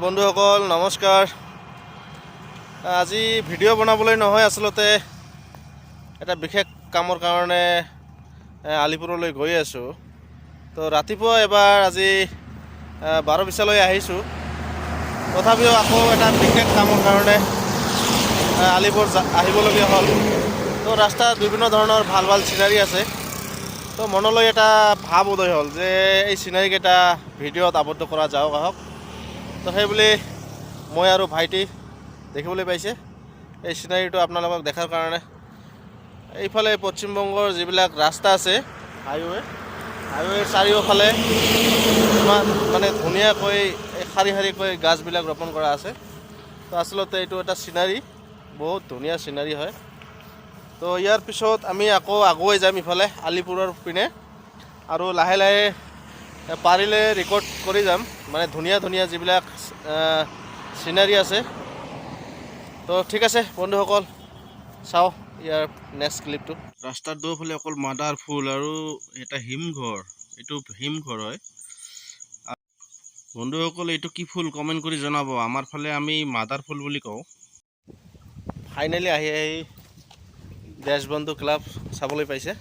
বন্ধুসকল নমস্কাৰ। আজি ভিডিঅ' বনাবলৈ নহয়, আচলতে এটা বিশেষ কামৰ কাৰণে আলিপুৰলৈ গৈ আছোঁ। তো ৰাতিপুৱা এবাৰ আজি 12:20লৈ আহিছোঁ, তথাপিও আকৌ এটা বিশেষ কামৰ কাৰণে আলিপুৰ আহিবলগীয়া হ'ল। তো ৰাস্তাত বিভিন্ন ধৰণৰ ভাল ভাল চিনাৰী আছে। তো মনলৈ এটা ভাৱ উদয় হ'ল যে এই চিনাৰীকেইটা ভিডিঅ'ত আবদ্ধ কৰা যাওক আহক। তো সেইবুলি মই আৰু ভাইটি দেখিবলৈ পাইছে এই চিনাৰীটো আপোনালোকক দেখাৰ কাৰণে এইফালে পশ্চিমবংগৰ যিবিলাক ৰাস্তা আছে, হাইৱেৰ চাৰিওফালে ইমান মানে ধুনীয়াকৈ শাৰী শাৰীকৈ গাছবিলাক ৰোপণ কৰা আছে। তো আচলতে এইটো এটা চিনাৰী, বহুত ধুনীয়া চিনাৰী হয়। তো ইয়াৰ পিছত আমি আকৌ আগুৱাই যাম ইফালে আলিপুৰৰ পিনে, আৰু লাহে লাহে পাৰিলে ৰেকৰ্ড কৰি যাম, মানে ধুনীয়া ধুনীয়া যিবিলাক চিনাৰী আছে। তো ঠিক আছে বন্ধুসকল, চাওঁ ইয়াৰ নেক্সট ক্লিপটো। ৰাস্তাৰ দুফালে অকল মাদাৰ ফুল আৰু এটা হিমঘৰ, এইটো হিমঘৰ হয়। বন্ধুসকল এইটো কি ফুল কমেণ্ট কৰি জনাব। আমাৰ ফালে আমি মাদাৰ ফুল বুলি কওঁ। ফাইনেলি আহি দেশবন্ধু ক্লাব চাবলৈ পাইছে।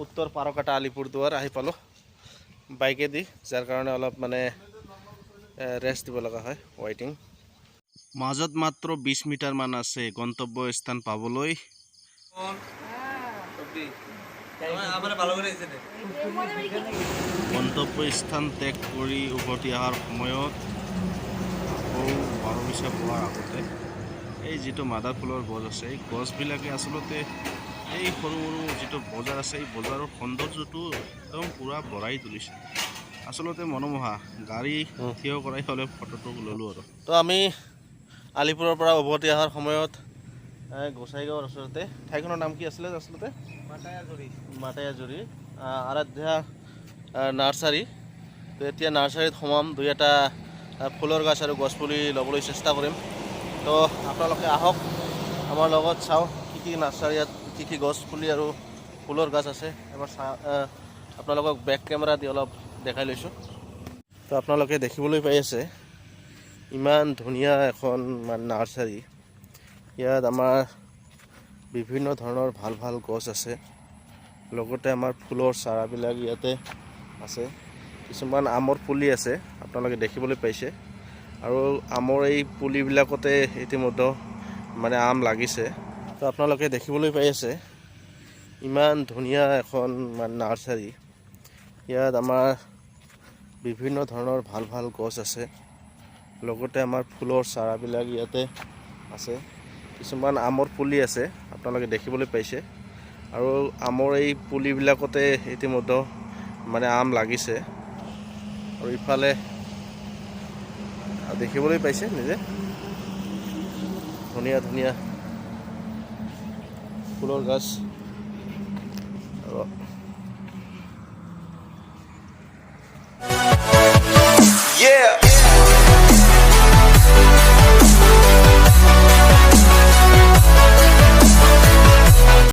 উত্তৰ পাৰকাটা আলিপুৰদুৱাৰ আহি পালোঁ বাইকেদি, যাৰ কাৰণে অলপ মানে ৰেষ্ট দিব লগা হয়, ৱেইটিং। মাজত মাত্ৰ 20 মিটাৰমান আছে গন্তব্য স্থান পাবলৈ। গন্তব্য স্থান ত্যাগ কৰি উভতি অহাৰ সময়ত আকৌ 12:20 পোৱাৰ আগতে এই যিটো মাদাৰ ফুলৰ গছ আছে, এই গছবিলাকে আচলতে এই সৰু সৰু যিটো বজাৰ আছে, এই বজাৰৰ সৌন্দৰ্যটো একদম পূৰা বঢ়াই তুলিছে। আচলতে মনোমোহা। গাড়ী থিয় কৰাই হ'লে ফটোটো ল'লোঁ আৰু। তো আমি আলিপুৰৰ পৰা উভতি অহাৰ সময়ত গোসাইগাঁৱৰ ওচৰতে, ঠাইখনৰ নাম কি আছিলে আচলতে? মাটায়াজুৰি আৰাধ্যা নাৰ্চাৰী। তো এতিয়া নাৰ্চাৰীত সোমাম, দুই এটা ফুলৰ গছ আৰু গছপুলি ল'বলৈ চেষ্টা কৰিম। তো আপোনালোকে আহক আমাৰ লগত, চাওঁ কি কি নাৰ্চাৰীত কি কি গছ পুলি আৰু ফুলৰ গছ আছে। এবাৰ আপোনালোকক বেক কেমেৰা দি অলপ দেখাই লৈছোঁ। তো আপোনালোকে দেখিবলৈ পাই আছে ইমান ধুনীয়া এখন নাৰ্চাৰী। ইয়াত আমাৰ বিভিন্ন ধৰণৰ ভাল ভাল গছ আছে, লগতে আমাৰ ফুলৰ চাৰাবিলাক ইয়াতে আছে। কিছুমান আমৰ পুলি আছে, আপোনালোকে দেখিবলৈ পাইছে। আৰু আমৰ এই পুলিবিলাকতে ইতিমধ্যে মানে আম লাগিছে। তো আপোনালোকে দেখিবলৈ পাই আছে ইমান ধুনীয়া এখন নাৰ্চাৰী। ইয়াত আমাৰ বিভিন্ন ধৰণৰ ভাল ভাল গছ আছে, লগতে আমাৰ ফুলৰ চাৰাবিলাক ইয়াতে আছে। কিছুমান আমৰ পুলি আছে, আপোনালোকে দেখিবলৈ পাইছে। আৰু আমৰ এই পুলিবিলাকতে ইতিমধ্যে মানে আম লাগিছে। আৰু ইফালে দেখিবলৈ পাইছে নিজে ধুনীয়া ধুনীয়া ফুলৰ গছ। আৰু